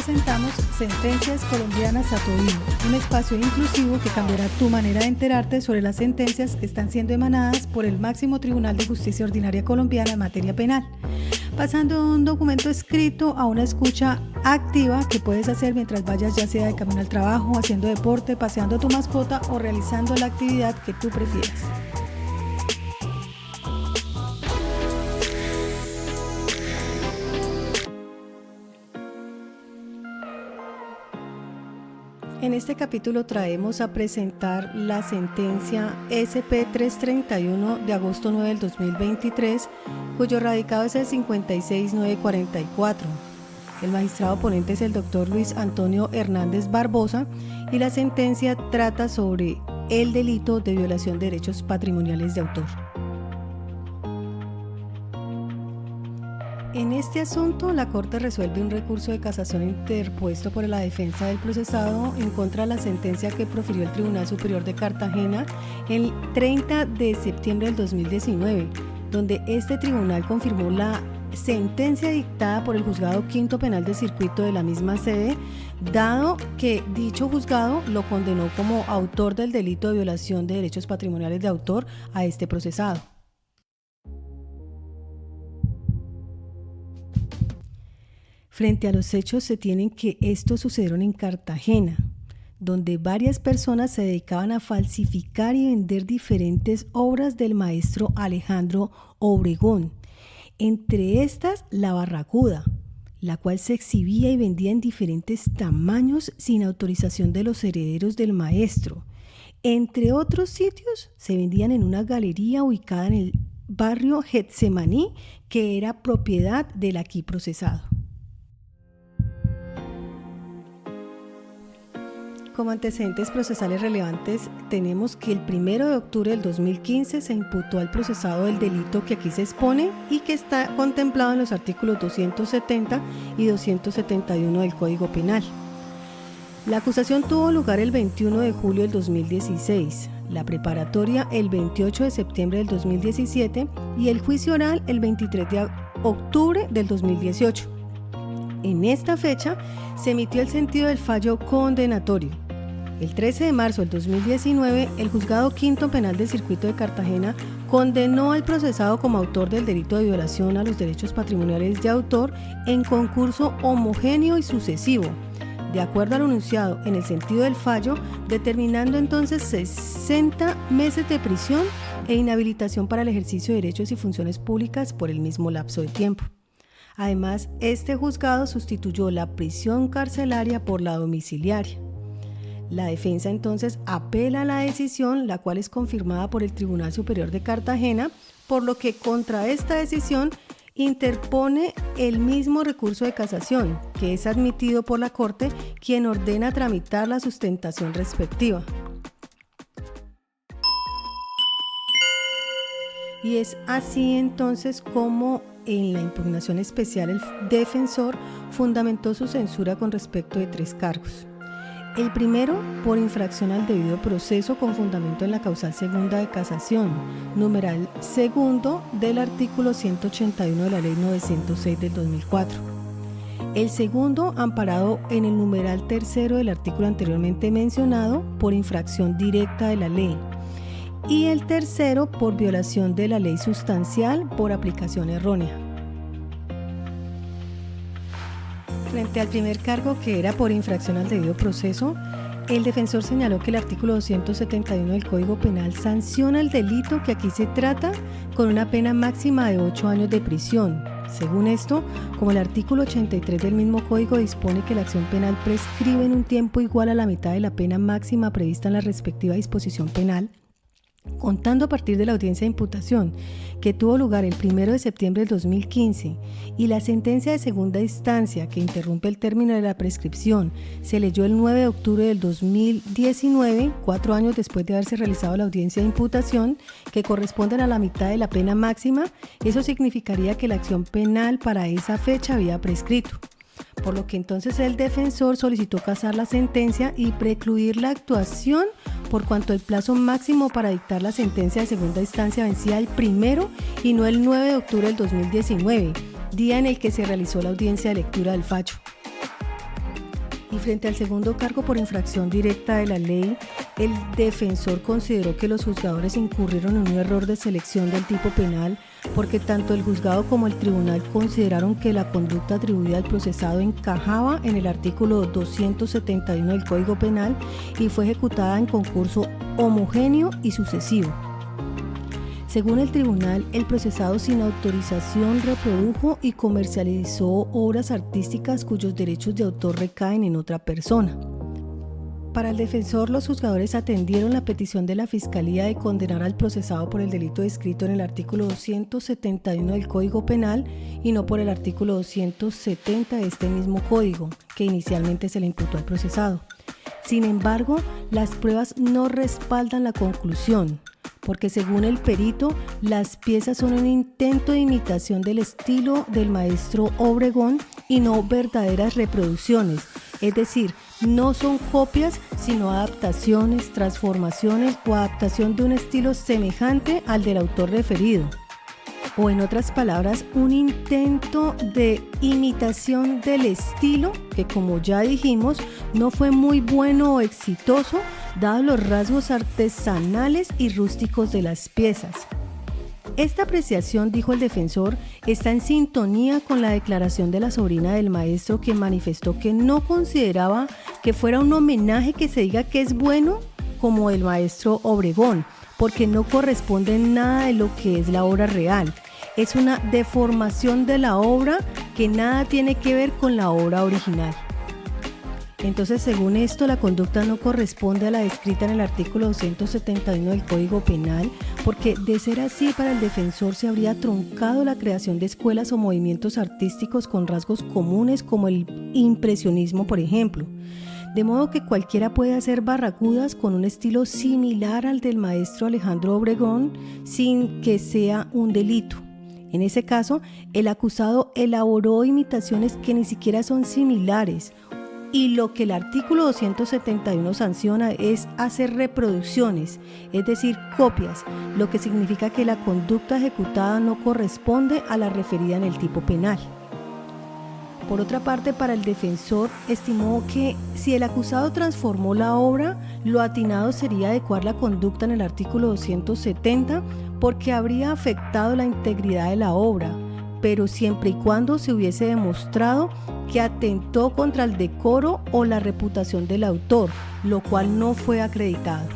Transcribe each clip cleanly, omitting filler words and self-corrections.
presentamos Sentencias Colombianas a tu Oído, un espacio inclusivo que cambiará tu manera de enterarte sobre las sentencias que están siendo emanadas por el máximo Tribunal de Justicia Ordinaria Colombiana en materia penal, pasando de un documento escrito a una escucha activa que puedes hacer mientras vayas, ya sea de camino al trabajo, haciendo deporte, paseando a tu mascota o realizando la actividad que tú prefieras. En este capítulo traemos a presentar la sentencia SP-331 de agosto 9 del 2023, cuyo radicado es el 56944. El magistrado ponente es el doctor Luis Antonio Hernández Barbosa y la sentencia trata sobre el delito de violación de derechos patrimoniales de autor. En este asunto, la Corte resuelve un recurso de casación interpuesto por la defensa del procesado en contra de la sentencia que profirió el Tribunal Superior de Cartagena el 30 de septiembre del 2019, donde este tribunal confirmó la sentencia dictada por el Juzgado Quinto Penal de Circuito de la misma sede, dado que dicho juzgado lo condenó como autor del delito de violación de derechos patrimoniales de autor a este procesado. Frente a los hechos se tienen que estos sucedieron en Cartagena, donde varias personas se dedicaban a falsificar y vender diferentes obras del maestro Alejandro Obregón, entre estas la Barracuda, la cual se exhibía y vendía en diferentes tamaños sin autorización de los herederos del maestro. Entre otros sitios se vendían en una galería ubicada en el barrio Getsemaní, que era propiedad del aquí procesado. Como antecedentes procesales relevantes, tenemos que el 1 de octubre del 2015 se imputó al procesado el delito que aquí se expone y que está contemplado en los artículos 270 y 271 del Código Penal. La acusación tuvo lugar el 21 de julio del 2016, la preparatoria el 28 de septiembre del 2017 y el juicio oral el 23 de octubre del 2018. En esta fecha se emitió el sentido del fallo condenatorio. El 13 de marzo del 2019, el Juzgado Quinto Penal de Circuito de Cartagena condenó al procesado como autor del delito de violación a los derechos patrimoniales de autor en concurso homogéneo y sucesivo, de acuerdo al enunciado en el sentido del fallo, determinando entonces 60 meses de prisión e inhabilitación para el ejercicio de derechos y funciones públicas por el mismo lapso de tiempo. Además, este juzgado sustituyó la prisión carcelaria por la domiciliaria. La defensa entonces apela a la decisión, la cual es confirmada por el Tribunal Superior de Cartagena, por lo que contra esta decisión interpone el mismo recurso de casación, que es admitido por la Corte, quien ordena tramitar la sustentación respectiva. Y es así entonces como en la impugnación especial el defensor fundamentó su censura con respecto de 3 cargos. El primero, por infracción al debido proceso con fundamento en la causal segunda de casación, numeral segundo del artículo 181 de la Ley 906 del 2004. El segundo, amparado en el numeral tercero del artículo anteriormente mencionado, por infracción directa de la ley. Y el tercero, por violación de la ley sustancial por aplicación errónea. Frente al primer cargo, que era por infracción al debido proceso, el defensor señaló que el artículo 271 del Código Penal sanciona el delito que aquí se trata con una pena máxima de 8 años de prisión. Según esto, como el artículo 83 del mismo código dispone que la acción penal prescribe en un tiempo igual a la mitad de la pena máxima prevista en la respectiva disposición penal, contando a partir de la audiencia de imputación que tuvo lugar el 1 de septiembre del 2015 y la sentencia de segunda instancia que interrumpe el término de la prescripción se leyó el 9 de octubre del 2019, 4 años después de haberse realizado la audiencia de imputación, que corresponden a la mitad de la pena máxima, eso significaría que la acción penal para esa fecha había prescrito. Por lo que entonces el defensor solicitó casar la sentencia y precluir la actuación por cuanto el plazo máximo para dictar la sentencia de segunda instancia vencía el 1 y no el 9 de octubre del 2019, día en el que se realizó la audiencia de lectura del fallo. Y frente al segundo cargo por infracción directa de la ley, el defensor consideró que los juzgadores incurrieron en un error de selección del tipo penal porque tanto el juzgado como el tribunal consideraron que la conducta atribuida al procesado encajaba en el artículo 271 del Código Penal y fue ejecutada en concurso homogéneo y sucesivo. Según el tribunal, el procesado sin autorización reprodujo y comercializó obras artísticas cuyos derechos de autor recaen en otra persona. Para el defensor, los juzgadores atendieron la petición de la Fiscalía de condenar al procesado por el delito descrito en el artículo 271 del Código Penal y no por el artículo 270 de este mismo código, que inicialmente se le imputó al procesado. Sin embargo, las pruebas no respaldan la conclusión, porque según el perito, las piezas son un intento de imitación del estilo del maestro Obregón y no verdaderas reproducciones, es decir, no son copias, sino adaptaciones, transformaciones o adaptación de un estilo semejante al del autor referido. O en otras palabras, un intento de imitación del estilo que, como ya dijimos, no fue muy bueno o exitoso, dados los rasgos artesanales y rústicos de las piezas. Esta apreciación, dijo el defensor, está en sintonía con la declaración de la sobrina del maestro, quien manifestó que no consideraba que fuera un homenaje que se diga que es bueno como el maestro Obregón, porque no corresponde en nada de lo que es la obra real. Es una deformación de la obra que nada tiene que ver con la obra original. Entonces, según esto, la conducta no corresponde a la descrita en el artículo 271 del Código Penal, porque de ser así, para el defensor se habría truncado la creación de escuelas o movimientos artísticos con rasgos comunes como el impresionismo, por ejemplo. De modo que cualquiera puede hacer barracudas con un estilo similar al del maestro Alejandro Obregón sin que sea un delito. En ese caso, el acusado elaboró imitaciones que ni siquiera son similares, y lo que el artículo 271 sanciona es hacer reproducciones, es decir, copias, lo que significa que la conducta ejecutada no corresponde a la referida en el tipo penal. Por otra parte, para el defensor, estimó que si el acusado transformó la obra, lo atinado sería adecuar la conducta en el artículo 270 porque habría afectado la integridad de la obra, pero siempre y cuando se hubiese demostrado que atentó contra el decoro o la reputación del autor, lo cual no fue acreditado.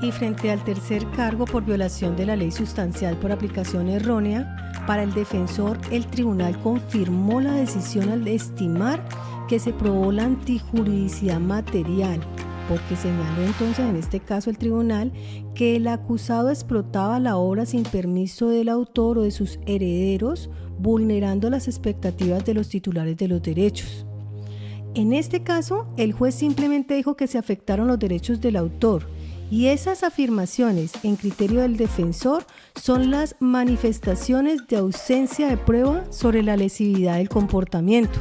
Y frente al tercer cargo por violación de la ley sustancial por aplicación errónea, para el defensor, el tribunal confirmó la decisión al estimar que se probó la antijuridicidad material, porque señaló entonces en este caso el tribunal que el acusado explotaba la obra sin permiso del autor o de sus herederos, vulnerando las expectativas de los titulares de los derechos. En este caso, el juez simplemente dijo que se afectaron los derechos del autor, y esas afirmaciones, en criterio del defensor, son las manifestaciones de ausencia de prueba sobre la lesividad del comportamiento.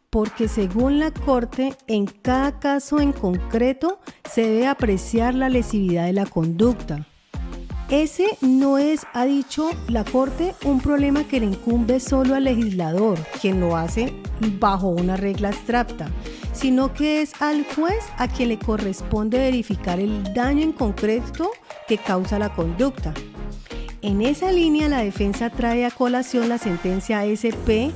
Porque según la Corte, en cada caso en concreto se debe apreciar la lesividad de la conducta. Ese no es, ha dicho la Corte, un problema que le incumbe solo al legislador, quien lo hace bajo una regla abstracta, sino que es al juez a quien le corresponde verificar el daño en concreto que causa la conducta. En esa línea, la defensa trae a colación la sentencia SP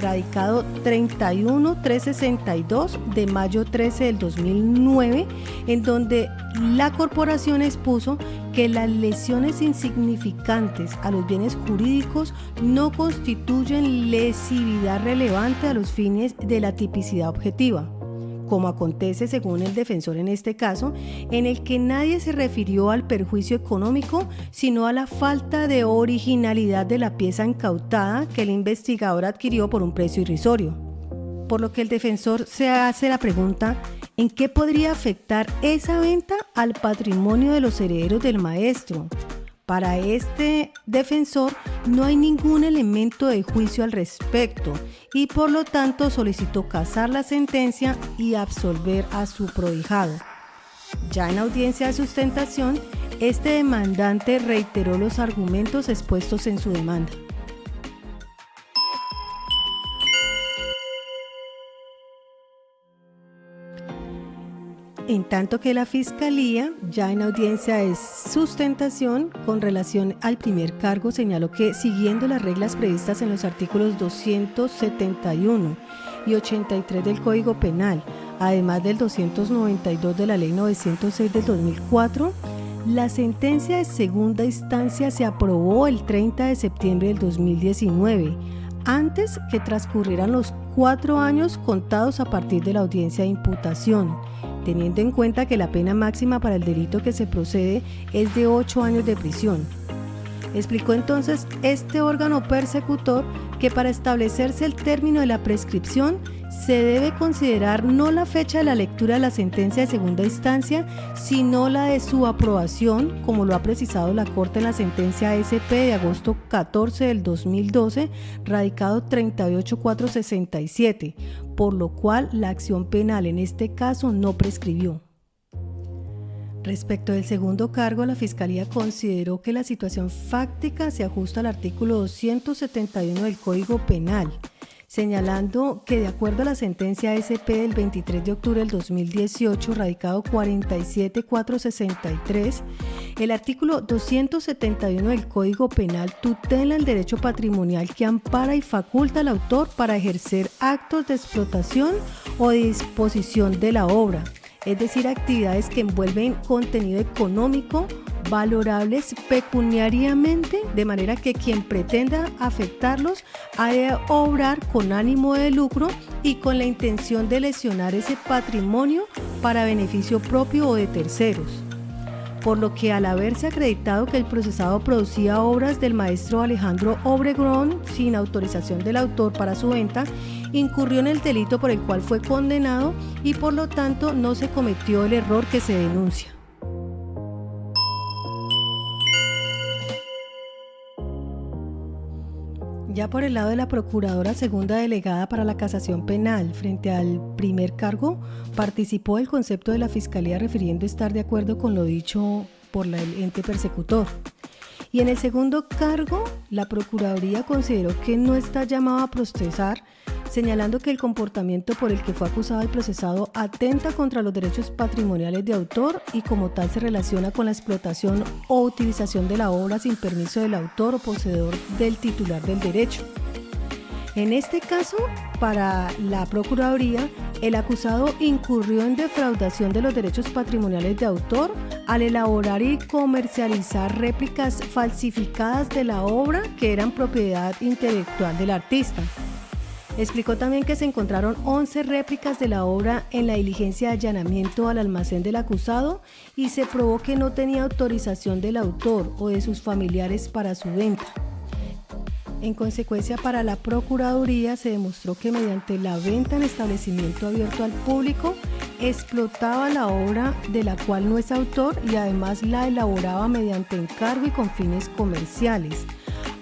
radicado 31362 de mayo 13 del 2009, en donde la corporación expuso que las lesiones insignificantes a los bienes jurídicos no constituyen lesividad relevante a los fines de la tipicidad objetiva, como acontece según el defensor en este caso, en el que nadie se refirió al perjuicio económico, sino a la falta de originalidad de la pieza incautada que el investigador adquirió por un precio irrisorio. Por lo que el defensor se hace la pregunta, ¿en qué podría afectar esa venta al patrimonio de los herederos del maestro? Para este defensor no hay ningún elemento de juicio al respecto y por lo tanto solicitó casar la sentencia y absolver a su prohijado. Ya en audiencia de sustentación, este demandante reiteró los argumentos expuestos en su demanda. En tanto que la Fiscalía, ya en audiencia de sustentación con relación al primer cargo, señaló que siguiendo las reglas previstas en los artículos 271 y 83 del Código Penal, además del 292 de la Ley 906 del 2004, la sentencia de segunda instancia se aprobó el 30 de septiembre del 2019, antes que transcurrieran los 4 años contados a partir de la audiencia de imputación, teniendo en cuenta que la pena máxima para el delito que se procede es de 8 años de prisión. Explicó entonces este órgano persecutor que para establecerse el término de la prescripción se debe considerar no la fecha de la lectura de la sentencia de segunda instancia, sino la de su aprobación, como lo ha precisado la Corte en la sentencia SP de agosto 14 del 2012, radicado 38467, por lo cual la acción penal en este caso no prescribió. Respecto del segundo cargo, la Fiscalía consideró que la situación fáctica se ajusta al artículo 271 del Código Penal, señalando que de acuerdo a la sentencia SP del 23 de octubre del 2018, radicado 47463, el artículo 271 del Código Penal tutela el derecho patrimonial que ampara y faculta al autor para ejercer actos de explotación o de disposición de la obra, es decir, actividades que envuelven contenido económico valorables pecuniariamente, de manera que quien pretenda afectarlos ha de obrar con ánimo de lucro y con la intención de lesionar ese patrimonio para beneficio propio o de terceros. Por lo que al haberse acreditado que el procesado producía obras del maestro Alejandro Obregón sin autorización del autor para su venta, incurrió en el delito por el cual fue condenado y por lo tanto no se cometió el error que se denuncia. Ya por el lado de la Procuradora Segunda Delegada para la Casación Penal, frente al primer cargo, participó el concepto de la Fiscalía refiriendo estar de acuerdo con lo dicho por el ente persecutor. Y en el segundo cargo, la Procuraduría consideró que no está llamado a procesar, señalando que el comportamiento por el que fue acusado el procesado atenta contra los derechos patrimoniales de autor y como tal se relaciona con la explotación o utilización de la obra sin permiso del autor o poseedor del titular del derecho. En este caso, para la Procuraduría, el acusado incurrió en defraudación de los derechos patrimoniales de autor al elaborar y comercializar réplicas falsificadas de la obra que eran propiedad intelectual del artista. Explicó también que se encontraron 11 réplicas de la obra en la diligencia de allanamiento al almacén del acusado y se probó que no tenía autorización del autor o de sus familiares para su venta. En consecuencia, para la Procuraduría se demostró que mediante la venta en establecimiento abierto al público explotaba la obra de la cual no es autor y además la elaboraba mediante encargo y con fines comerciales,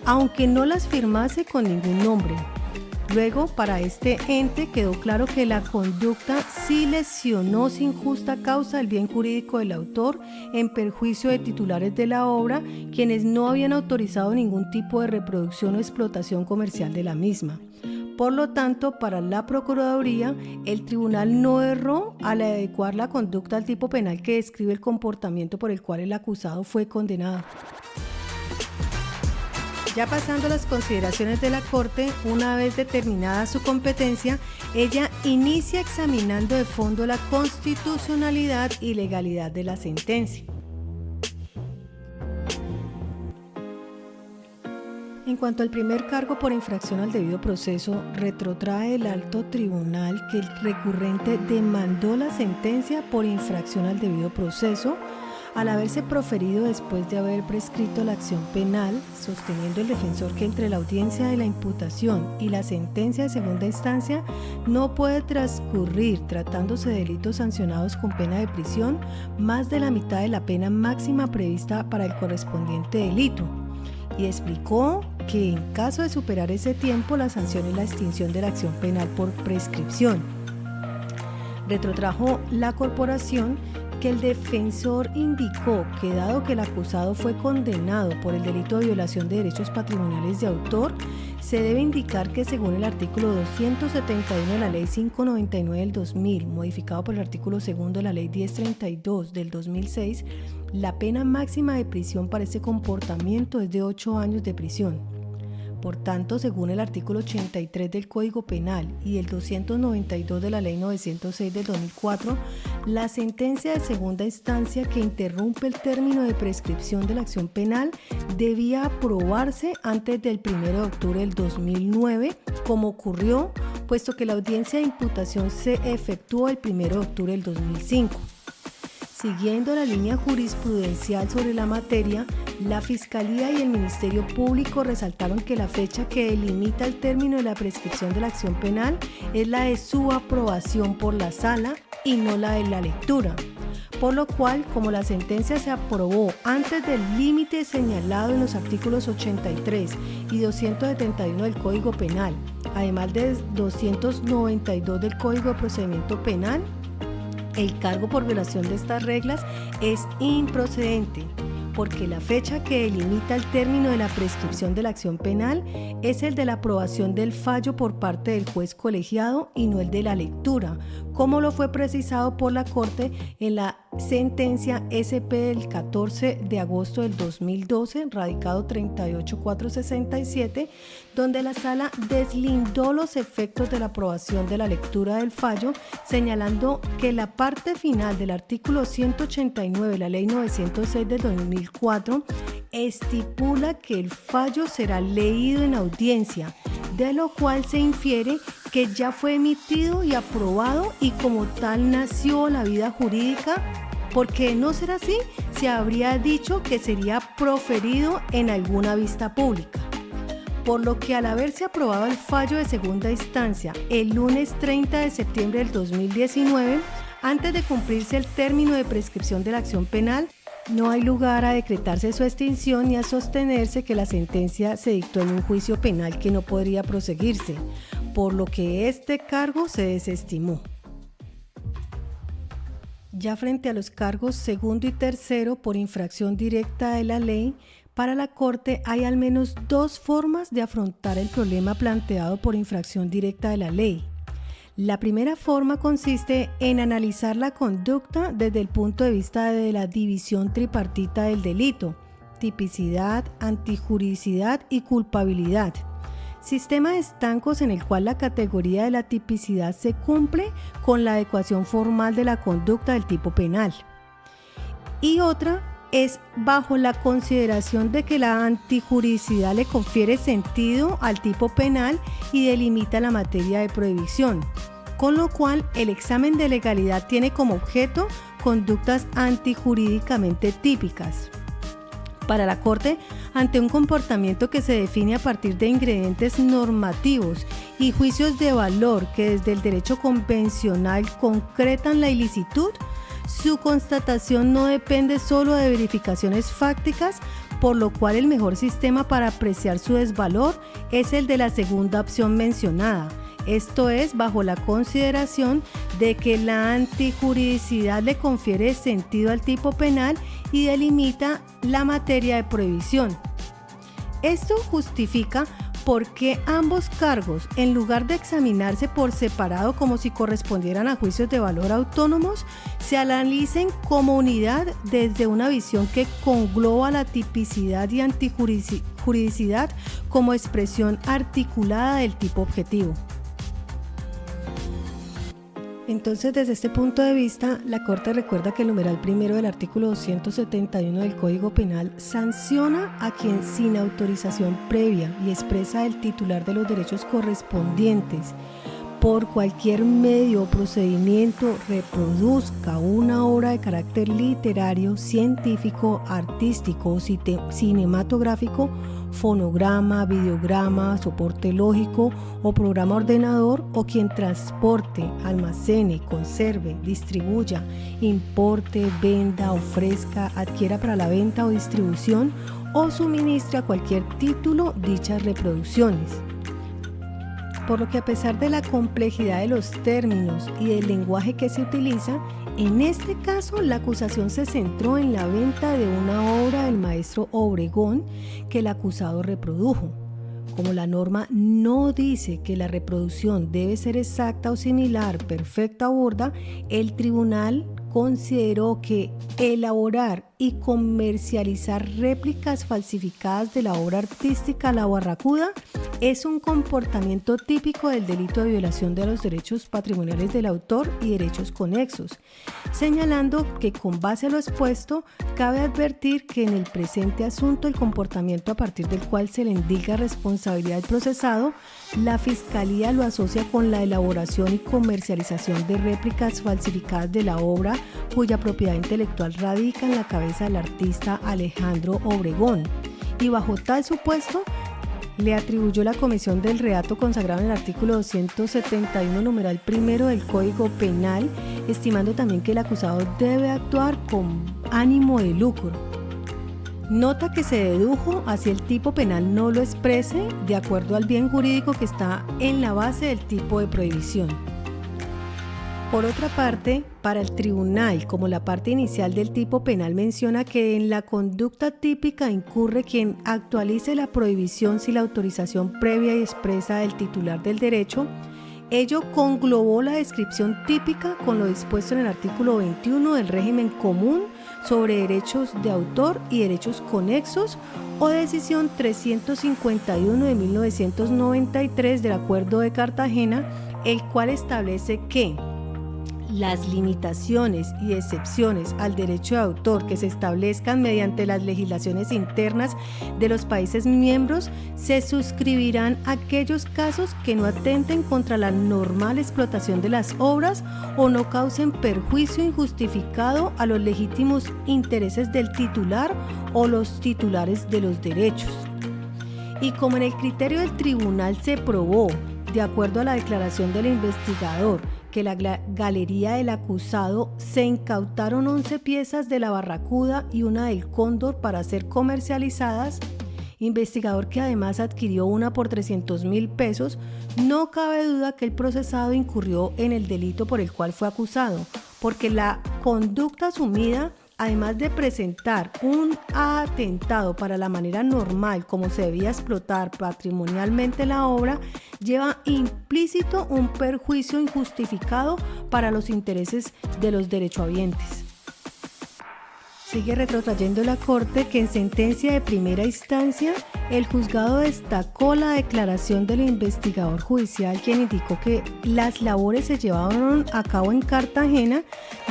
aunque no las firmase con ningún nombre. Luego, para este ente quedó claro que la conducta sí lesionó sin justa causa el bien jurídico del autor en perjuicio de titulares de la obra, quienes no habían autorizado ningún tipo de reproducción o explotación comercial de la misma. Por lo tanto, para la Procuraduría, el tribunal no erró al adecuar la conducta al tipo penal que describe el comportamiento por el cual el acusado fue condenado. Ya pasando a las consideraciones de la Corte, una vez determinada su competencia, ella inicia examinando de fondo la constitucionalidad y legalidad de la sentencia. En cuanto al primer cargo por infracción al debido proceso, retrotrae el alto tribunal que el recurrente demandó la sentencia por infracción al debido proceso, al haberse proferido después de haber prescrito la acción penal, sosteniendo el defensor que entre la audiencia de la imputación y la sentencia de segunda instancia no puede transcurrir, tratándose de delitos sancionados con pena de prisión, más de la mitad de la pena máxima prevista para el correspondiente delito. Y explicó que en caso de superar ese tiempo, la sanción es la extinción de la acción penal por prescripción. Retrotrajo la corporación porque el defensor indicó que dado que el acusado fue condenado por el delito de violación de derechos patrimoniales de autor, se debe indicar que según el artículo 271 de la Ley 599 del 2000, modificado por el artículo 2 de la Ley 1032 del 2006, la pena máxima de prisión para este comportamiento es de 8 años de prisión. Por tanto, según el artículo 83 del Código Penal y el 292 de la Ley 906 del 2004, la sentencia de segunda instancia que interrumpe el término de prescripción de la acción penal debía aprobarse antes del 1 de octubre del 2009, como ocurrió, puesto que la audiencia de imputación se efectuó el 1 de octubre del 2005. Siguiendo la línea jurisprudencial sobre la materia, la Fiscalía y el Ministerio Público resaltaron que la fecha que delimita el término de la prescripción de la acción penal es la de su aprobación por la Sala y no la de la lectura, por lo cual, como la sentencia se aprobó antes del límite señalado en los artículos 83 y 271 del Código Penal, además de 292 del Código de Procedimiento Penal, el cargo por violación de estas reglas es improcedente, porque la fecha que delimita el término de la prescripción de la acción penal es el de la aprobación del fallo por parte del juez colegiado y no el de la lectura, como lo fue precisado por la Corte en la sentencia SP del 14 de agosto del 2012, radicado 38467, donde la Sala deslindó los efectos de la aprobación de la lectura del fallo, señalando que la parte final del artículo 189 de la Ley 906 del 2004 estipula que el fallo será leído en audiencia, de lo cual se infiere que ya fue emitido y aprobado y como tal nació la vida jurídica, porque de no ser así, se habría dicho que sería proferido en alguna vista pública. Por lo que al haberse aprobado el fallo de segunda instancia el lunes 30 de septiembre del 2019, antes de cumplirse el término de prescripción de la acción penal, no hay lugar a decretarse su extinción ni a sostenerse que la sentencia se dictó en un juicio penal que no podría proseguirse, por lo que este cargo se desestimó. Ya frente a los cargos segundo y tercero por infracción directa de la ley, para la Corte hay al menos dos formas de afrontar el problema planteado por infracción directa de la ley. La primera forma consiste en analizar la conducta desde el punto de vista de la división tripartita del delito: tipicidad, antijuridicidad y culpabilidad. Sistema de estancos en el cual la categoría de la tipicidad se cumple con la adecuación formal de la conducta del tipo penal. Y otra es bajo la consideración de que la antijuridicidad le confiere sentido al tipo penal y delimita la materia de prohibición, con lo cual el examen de legalidad tiene como objeto conductas antijurídicamente típicas. Para la Corte, ante un comportamiento que se define a partir de ingredientes normativos y juicios de valor que desde el derecho convencional concretan la ilicitud, su constatación no depende solo de verificaciones fácticas, por lo cual el mejor sistema para apreciar su desvalor es el de la segunda opción mencionada, esto es, bajo la consideración de que la antijuridicidad le confiere sentido al tipo penal y delimita la materia de prohibición. Esto justifica por qué ambos cargos, en lugar de examinarse por separado como si correspondieran a juicios de valor autónomos, se analicen como unidad desde una visión que congloba la tipicidad y antijuridicidad como expresión articulada del tipo objetivo. Entonces, desde este punto de vista, la Corte recuerda que el numeral primero del artículo 271 del Código Penal sanciona a quien sin autorización previa y expresa del titular de los derechos correspondientes por cualquier medio o procedimiento reproduzca una obra de carácter literario, científico, artístico o cinematográfico, fonograma, videograma, soporte lógico o programa ordenador, o quien transporte, almacene, conserve, distribuya, importe, venda, ofrezca, adquiera para la venta o distribución o suministre a cualquier título dichas reproducciones. por lo que a pesar de la complejidad de los términos y del lenguaje que se utiliza, en este caso la acusación se centró en la venta de una obra del maestro Obregón que el acusado reprodujo. Como la norma no dice que la reproducción debe ser exacta o similar, perfecta o burda, el tribunal consideró que elaborar y comercializar réplicas falsificadas de la obra artística La Barracuda es un comportamiento típico del delito de violación de los derechos patrimoniales del autor y derechos conexos, señalando que con base a lo expuesto, cabe advertir que en el presente asunto el comportamiento a partir del cual se le indica responsabilidad del procesado, la Fiscalía lo asocia con la elaboración y comercialización de réplicas falsificadas de la obra cuya propiedad intelectual radica en la cabeza del artista Alejandro Obregón, y bajo tal supuesto le atribuyó la comisión del reato consagrado en el artículo 271 numeral primero del Código Penal, estimando también que el acusado debe actuar con ánimo de lucro. Nota que se dedujo así el tipo penal no lo exprese de acuerdo al bien jurídico que está en la base del tipo de prohibición. Por otra parte, para el tribunal, como la parte inicial del tipo penal menciona que en la conducta típica incurre quien actualice la prohibición sin la autorización previa y expresa del titular del derecho, ello conglobó la descripción típica con lo dispuesto en el artículo 21 del régimen común sobre derechos de autor y derechos conexos o decisión 351 de 1993 del Acuerdo de Cartagena, el cual establece que las limitaciones y excepciones al derecho de autor que se establezcan mediante las legislaciones internas de los países miembros se suscribirán a aquellos casos que no atenten contra la normal explotación de las obras o no causen perjuicio injustificado a los legítimos intereses del titular o los titulares de los derechos. Y como en el criterio del tribunal se probó, de acuerdo a la declaración del investigador, que la galería del acusado se incautaron 11 piezas de la Barracuda y una del Cóndor para ser comercializadas, investigador que además adquirió una por 300,000 pesos, no cabe duda que el procesado incurrió en el delito por el cual fue acusado, porque la conducta asumida, además de presentar un atentado para la manera normal como se debía explotar patrimonialmente la obra, lleva implícito un perjuicio injustificado para los intereses de los derechohabientes. Sigue retrotrayendo la Corte que en sentencia de primera instancia, el juzgado destacó la declaración del investigador judicial, quien indicó que las labores se llevaron a cabo en Cartagena,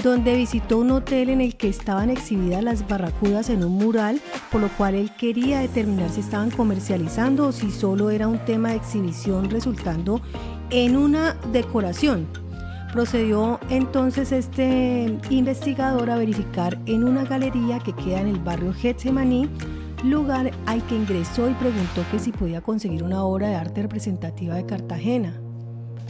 donde visitó un hotel en el que estaban exhibidas las barracudas en un mural, por lo cual él quería determinar si estaban comercializando o si solo era un tema de exhibición resultando en una decoración. Procedió entonces este investigador a verificar en una galería que queda en el barrio Getsemaní, lugar al que ingresó y preguntó que si podía conseguir una obra de arte representativa de Cartagena.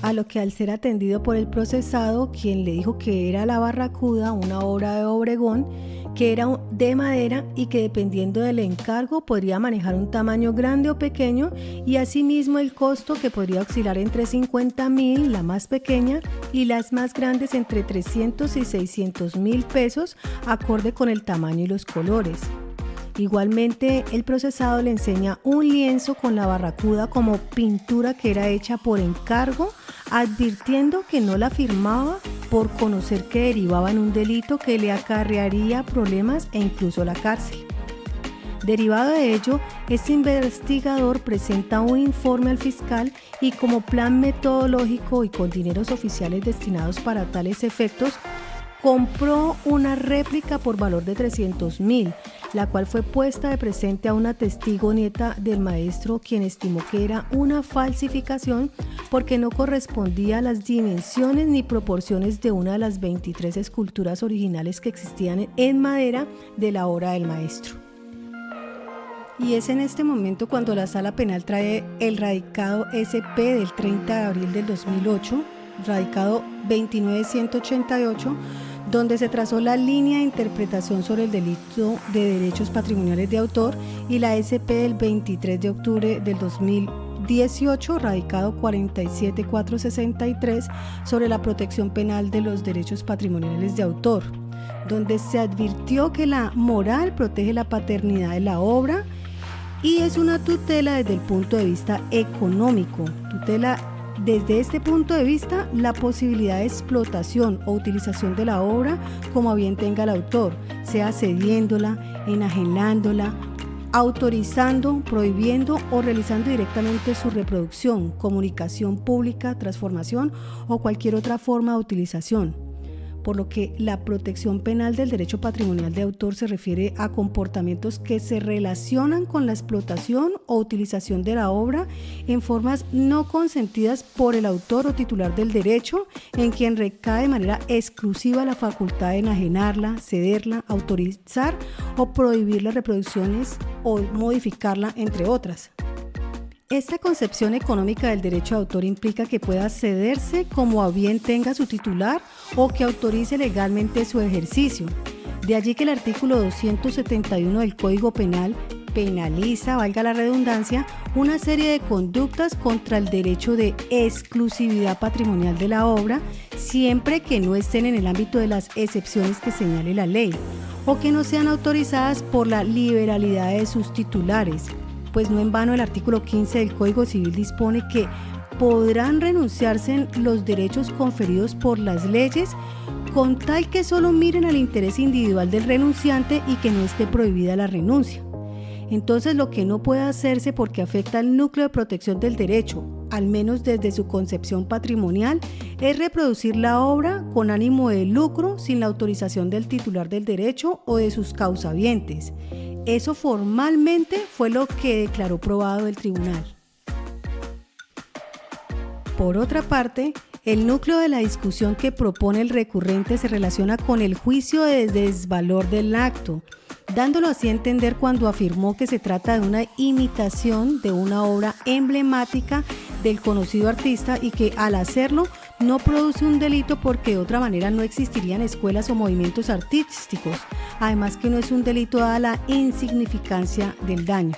A lo que al ser atendido por el procesado, quien le dijo que era La Barracuda, una obra de Obregón, que era de madera y que dependiendo del encargo podría manejar un tamaño grande o pequeño y asimismo el costo que podría oscilar entre 50,000, la más pequeña, y las más grandes entre 300 y 600,000 pesos, acorde con el tamaño y los colores. Igualmente, el procesado le enseña un lienzo con la barracuda como pintura que era hecha por encargo, advirtiendo que no la firmaba por conocer que derivaba en un delito que le acarrearía problemas e incluso la cárcel. Derivado de ello, este investigador presenta un informe al fiscal y como plan metodológico y con dineros oficiales destinados para tales efectos, compró una réplica por valor de 300,000, la cual fue puesta de presente a una testigo nieta del maestro, quien estimó que era una falsificación porque no correspondía a las dimensiones ni proporciones de una de las 23 esculturas originales que existían en madera de la obra del maestro. Y es en este momento cuando la Sala Penal trae el radicado SP del 30 de abril del 2008, radicado 29188, donde se trazó la línea de interpretación sobre el delito de derechos patrimoniales de autor, y la SP del 23 de octubre del 2010, 18, radicado 47463, sobre la protección penal de los derechos patrimoniales de autor, donde se advirtió que la moral protege la paternidad de la obra y es una tutela desde el punto de vista económico. Tutela desde este punto de vista la posibilidad de explotación o utilización de la obra como a bien tenga el autor, sea cediéndola, enajenándola, autorizando, prohibiendo o realizando directamente su reproducción, comunicación pública, transformación o cualquier otra forma de utilización. Por lo que la protección penal del derecho patrimonial de autor se refiere a comportamientos que se relacionan con la explotación o utilización de la obra en formas no consentidas por el autor o titular del derecho, en quien recae de manera exclusiva la facultad de enajenarla, cederla, autorizar o prohibir las reproducciones o modificarla, entre otras. Esta concepción económica del derecho de autor implica que pueda cederse como a bien tenga su titular o que autorice legalmente su ejercicio. De allí que el artículo 271 del Código Penal penaliza, valga la redundancia, una serie de conductas contra el derecho de exclusividad patrimonial de la obra, siempre que no estén en el ámbito de las excepciones que señale la ley, o que no sean autorizadas por la liberalidad de sus titulares. Pues no en vano el artículo 15 del Código Civil dispone que podrán renunciarse los derechos conferidos por las leyes con tal que solo miren al interés individual del renunciante y que no esté prohibida la renuncia. Entonces, lo que no puede hacerse porque afecta al núcleo de protección del derecho, al menos desde su concepción patrimonial, es reproducir la obra con ánimo de lucro sin la autorización del titular del derecho o de sus causavientes. Eso formalmente fue lo que declaró probado el tribunal. Por otra parte, el núcleo de la discusión que propone el recurrente se relaciona con el juicio de desvalor del acto, dándolo así a entender cuando afirmó que se trata de una imitación de una obra emblemática del conocido artista y que al hacerlo no produce un delito porque de otra manera no existirían escuelas o movimientos artísticos, además que no es un delito dada la insignificancia del daño.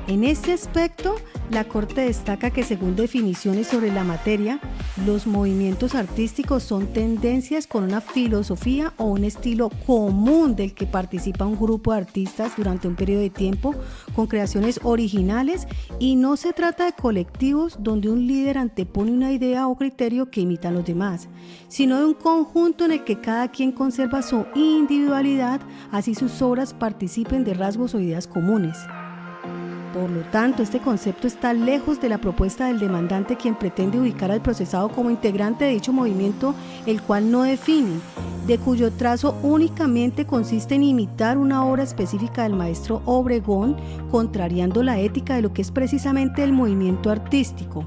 En este aspecto, la Corte destaca que según definiciones sobre la materia, los movimientos artísticos son tendencias con una filosofía o un estilo común del que participa un grupo de artistas durante un periodo de tiempo con creaciones originales y no se trata de colectivos donde un líder antepone una idea o criterio que imitan los demás, sino de un conjunto en el que cada quien conserva su individualidad, así sus obras participen de rasgos o ideas comunes. Por lo tanto, este concepto está lejos de la propuesta del demandante, quien pretende ubicar al procesado como integrante de dicho movimiento, el cual no define, de cuyo trazo únicamente consiste en imitar una obra específica del maestro Obregón, contrariando la ética de lo que es precisamente el movimiento artístico.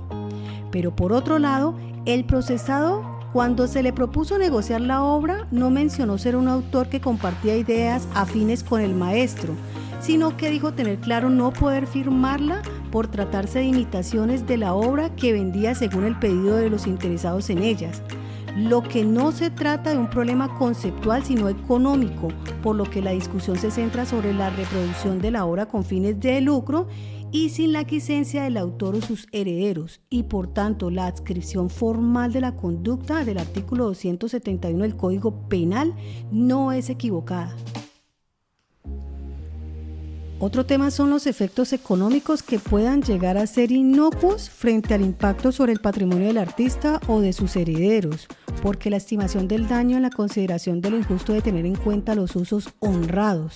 Pero por otro lado, el procesado, cuando se le propuso negociar la obra, no mencionó ser un autor que compartía ideas afines con el maestro, sino que dijo tener claro no poder firmarla por tratarse de imitaciones de la obra que vendía según el pedido de los interesados en ellas. Lo que no se trata de un problema conceptual sino económico, por lo que la discusión se centra sobre la reproducción de la obra con fines de lucro y sin la aquiescencia del autor o sus herederos, y por tanto la adscripción formal de la conducta del artículo 271 del Código Penal no es equivocada. Otro tema son los efectos económicos que puedan llegar a ser inocuos frente al impacto sobre el patrimonio del artista o de sus herederos, porque la estimación del daño en la consideración de lo injusto de tener en cuenta los usos honrados,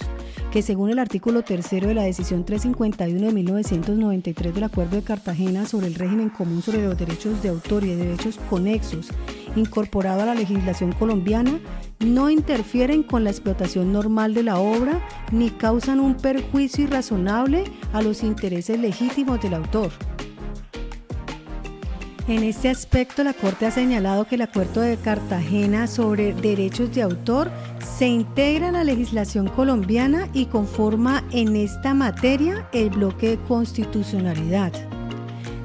que según el artículo 3 de la decisión 351 de 1993 del Acuerdo de Cartagena sobre el régimen común sobre los derechos de autor y de derechos conexos, incorporado a la legislación colombiana, no interfieren con la explotación normal de la obra ni causan un perjuicio irrazonable a los intereses legítimos del autor. En este aspecto, la Corte ha señalado que el Acuerdo de Cartagena sobre derechos de autor se integra en la legislación colombiana y conforma en esta materia el bloque de constitucionalidad.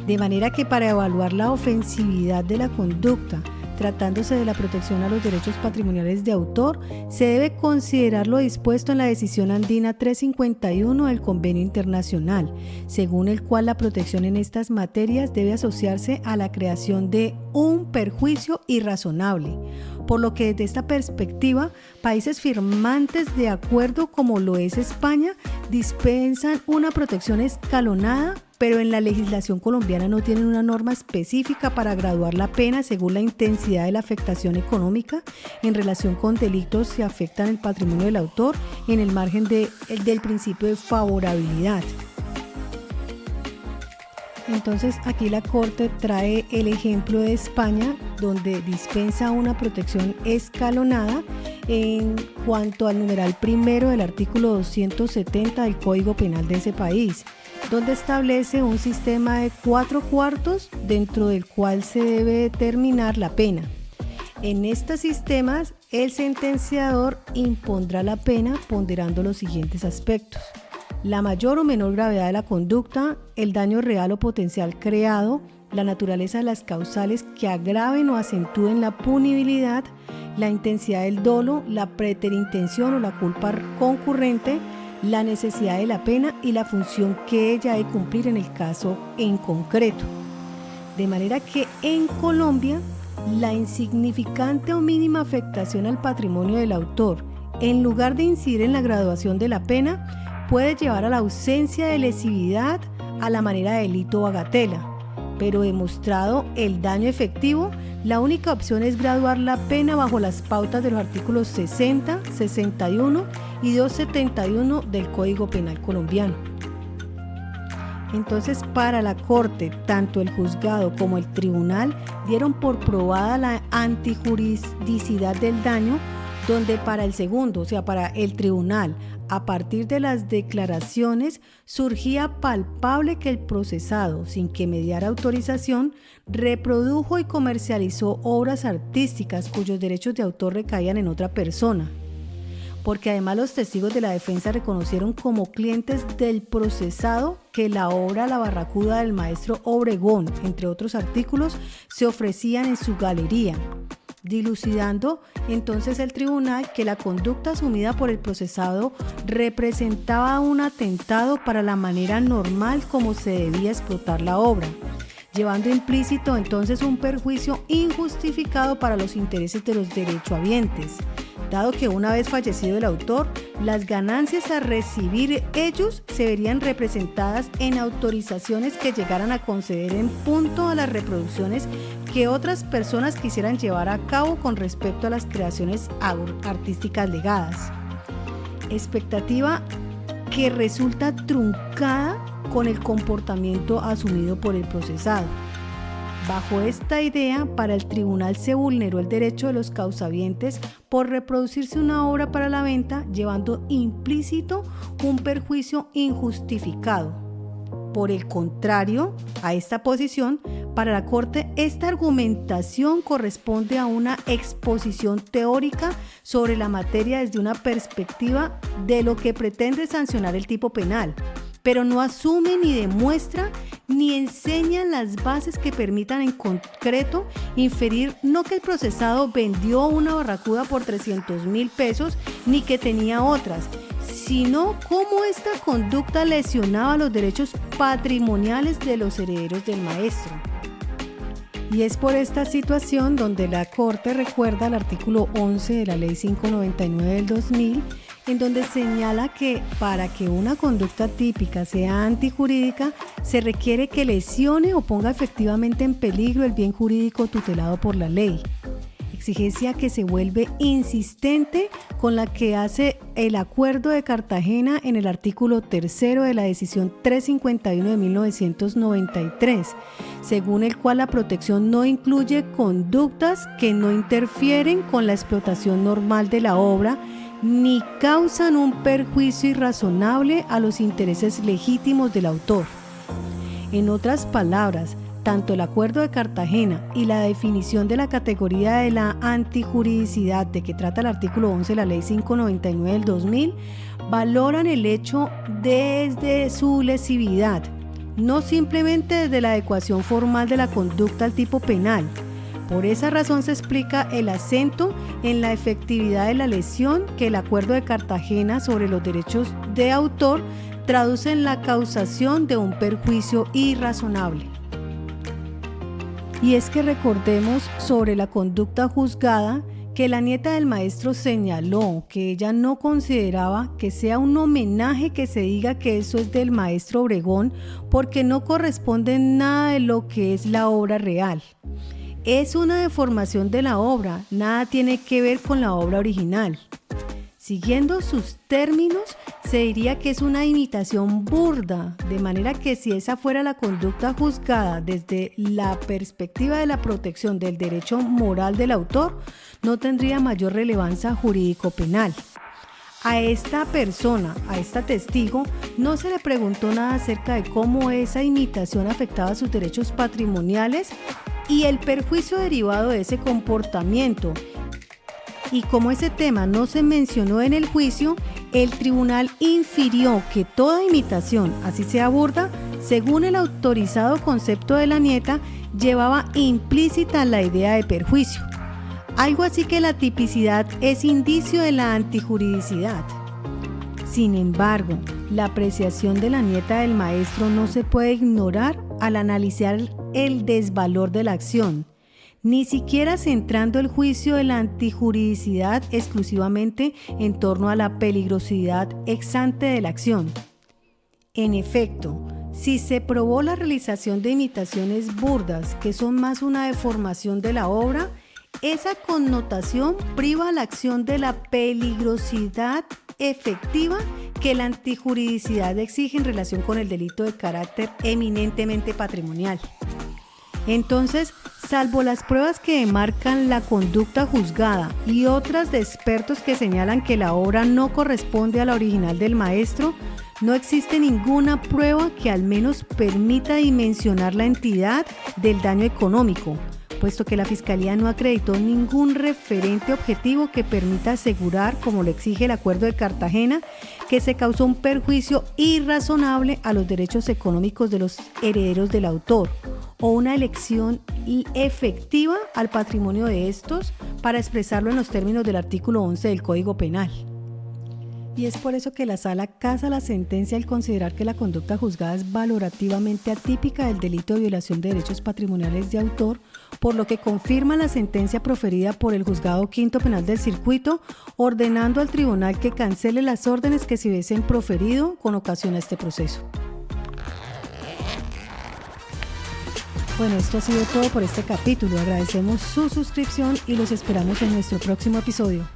De manera que para evaluar la ofensividad de la conducta tratándose de la protección a los derechos patrimoniales de autor, se debe considerar lo dispuesto en la Decisión Andina 351 del Convenio Internacional, según el cual la protección en estas materias debe asociarse a la creación de un perjuicio irrazonable, por lo que desde esta perspectiva, países firmantes de acuerdo como lo es España dispensan una protección escalonada, pero en la legislación colombiana no tienen una norma específica para graduar la pena según la intensidad de la afectación económica en relación con delitos que afectan el patrimonio del autor en el margen del principio de favorabilidad. Entonces aquí la Corte trae el ejemplo de España, donde dispensa una protección escalonada en cuanto al numeral primero del artículo 270 del Código Penal de ese país, donde establece un sistema de 4/4 dentro del cual se debe determinar la pena. En estos sistemas, el sentenciador impondrá la pena ponderando los siguientes aspectos: la mayor o menor gravedad de la conducta, el daño real o potencial creado, la naturaleza de las causales que agraven o acentúen la punibilidad, la intensidad del dolo, la preterintención o la culpa concurrente, la necesidad de la pena y la función que ella debe cumplir en el caso en concreto. De manera que en Colombia, la insignificante o mínima afectación al patrimonio del autor, en lugar de incidir en la graduación de la pena, puede llevar a la ausencia de lesividad a la manera de delito o bagatela, pero demostrado el daño efectivo, la única opción es graduar la pena bajo las pautas de los artículos 60, 61 y 271 del Código Penal colombiano. Entonces, para la Corte, tanto el juzgado como el tribunal dieron por probada la antijuridicidad del daño, donde para el segundo, o sea, para el tribunal, a partir de las declaraciones surgía palpable que el procesado, sin que mediara autorización, reprodujo y comercializó obras artísticas cuyos derechos de autor recaían en otra persona. Porque además los testigos de la defensa reconocieron como clientes del procesado que la obra La Barracuda del maestro Obregón, entre otros artículos, se ofrecían en su galería, dilucidando entonces el tribunal que la conducta asumida por el procesado representaba un atentado para la manera normal como se debía explotar la obra, llevando implícito entonces un perjuicio injustificado para los intereses de los derechohabientes, dado que una vez fallecido el autor, las ganancias a recibir ellos se verían representadas en autorizaciones que llegaran a conceder en punto a las reproducciones que otras personas quisieran llevar a cabo con respecto a las creaciones artísticas legadas. Expectativa que resulta truncada con el comportamiento asumido por el procesado. Bajo esta idea, para el tribunal se vulneró el derecho de los causavientes por reproducirse una obra para la venta, llevando implícito un perjuicio injustificado. Por el contrario, a esta posición, para la Corte, esta argumentación corresponde a una exposición teórica sobre la materia desde una perspectiva de lo que pretende sancionar el tipo penal, pero no asume ni demuestra ni enseña las bases que permitan en concreto inferir no que el procesado vendió una barracuda por 300.000 pesos ni que tenía otras, sino cómo esta conducta lesionaba los derechos patrimoniales de los herederos del maestro. Y es por esta situación donde la Corte recuerda el artículo 11 de la Ley 599 del 2000, en donde señala que para que una conducta típica sea antijurídica, se requiere que lesione o ponga efectivamente en peligro el bien jurídico tutelado por la ley. Exigencia que se vuelve insistente con la que hace el Acuerdo de Cartagena en el artículo 3 de la Decisión 351 de 1993, según el cual la protección no incluye conductas que no interfieren con la explotación normal de la obra ni causan un perjuicio irrazonable a los intereses legítimos del autor. En otras palabras, tanto el Acuerdo de Cartagena y la definición de la categoría de la antijuridicidad de que trata el artículo 11 de la Ley 599 del 2000 valoran el hecho desde su lesividad, no simplemente desde la adecuación formal de la conducta al tipo penal, Por esa razón se explica el acento en la efectividad de la lesión que el Acuerdo de Cartagena sobre los derechos de autor traduce en la causación de un perjuicio irrazonable. Y es que recordemos sobre la conducta juzgada que la nieta del maestro señaló que ella no consideraba que sea un homenaje que se diga que eso es del maestro Obregón porque no corresponde en nada de lo que es la obra real. Es una deformación de la obra, nada tiene que ver con la obra original. Siguiendo sus términos, se diría que es una imitación burda, de manera que si esa fuera la conducta juzgada desde la perspectiva de la protección del derecho moral del autor, no tendría mayor relevancia jurídico-penal. A esta persona, a esta testigo, no se le preguntó nada acerca de cómo esa imitación afectaba sus derechos patrimoniales y el perjuicio derivado de ese comportamiento. Y como ese tema no se mencionó en el juicio, el tribunal infirió que toda imitación, así sea burda, según el autorizado concepto de la nieta, llevaba implícita la idea de perjuicio. Algo así que la tipicidad es indicio de la antijuridicidad. Sin embargo, la apreciación de la nieta del maestro no se puede ignorar al analizar el desvalor de la acción, ni siquiera centrando el juicio de la antijuridicidad exclusivamente en torno a la peligrosidad ex ante de la acción. En efecto, si se probó la realización de imitaciones burdas que son más una deformación de la obra, esa connotación priva a la acción de la peligrosidad efectiva que la antijuridicidad exige en relación con el delito de carácter eminentemente patrimonial. Entonces, salvo las pruebas que demarcan la conducta juzgada y otras de expertos que señalan que la obra no corresponde a la original del maestro, no existe ninguna prueba que al menos permita dimensionar la entidad del daño económico, puesto que la Fiscalía no acreditó ningún referente objetivo que permita asegurar, como lo exige el Acuerdo de Cartagena, que se causó un perjuicio irrazonable a los derechos económicos de los herederos del autor, o una elección efectiva al patrimonio de estos para expresarlo en los términos del artículo 11 del Código Penal. Y es por eso que la Sala casa la sentencia al considerar que la conducta juzgada es valorativamente atípica del delito de violación de derechos patrimoniales de autor, por lo que confirma la sentencia proferida por el Juzgado Quinto Penal del Circuito, ordenando al tribunal que cancele las órdenes que se hubiesen proferido con ocasión a este proceso. Bueno, esto ha sido todo por este capítulo. Agradecemos su suscripción y los esperamos en nuestro próximo episodio.